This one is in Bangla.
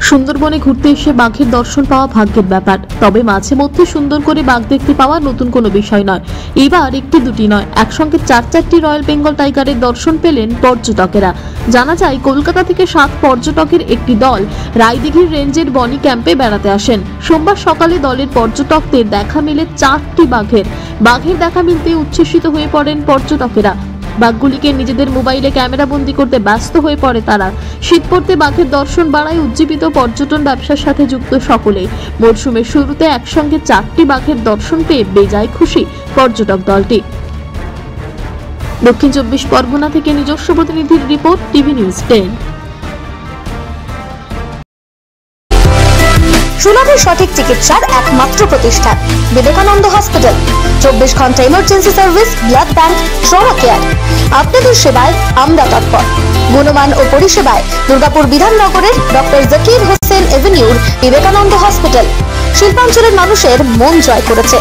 সুন্দরবনে ঘুরতে এসে বাঘের দর্শন পাওয়া ভাগ্যের ব্যাপার। তবে মাঝে মধ্যে সুন্দর করে বাঘ দেখতে পাওয়া নতুন কোনো বিষয় নয়। এবার একটি দুটি নয়, একসঙ্গে চারটি রয়্যাল বেঙ্গল টাইগারের দর্শন পেলেন পর্যটকেরা। জানা যায়, কলকাতা থেকে 7 পর্যটকের একটি দল রায়দিঘির রেঞ্জের বনি ক্যাম্পে বেড়াতে আসেন। সোমবার সকালে দলের পর্যটকদের দেখা মেলে 4টি বাঘের দেখা মিলতে উচ্ছ্বসিত হয়ে পড়েন পর্যটকেরা। বাঘগুলিকে নিজেদের মোবাইলে ক্যামেরা বন্দি করতে ব্যস্ত হয়ে পড়ে তারা। শীত পড়তে বাঘের দর্শন বাড়ায় উজ্জীবিত পর্যটন ব্যবসার সাথে যুক্ত সকলে। মরশুমের শুরুতে একসঙ্গে 4টি বাঘের দর্শন পেয়ে বেজায় খুশি পর্যটক দলটি। দক্ষিণ 24 পরগনা থেকে নিজস্ব প্রতিনিধির রিপোর্ট, টিভি নিউজ 10। সুলভ সঠিক চিকিৎসার একমাত্র প্রতিষ্ঠান বিবেকানন্দ হসপিটাল। 24 ঘন্টা emergency service, blood bank, trauma care. আপনাদের সেবায় আমরা তৎপর। গুণমান ও পরিষেবায় দুর্গাপুর বিধাননগরের ডক্টর জাকির হোসেন এভিনিউর বিবেকানন্দ হসপিটাল শিল্পাঞ্চলের মানুষের মন জয় করেছে।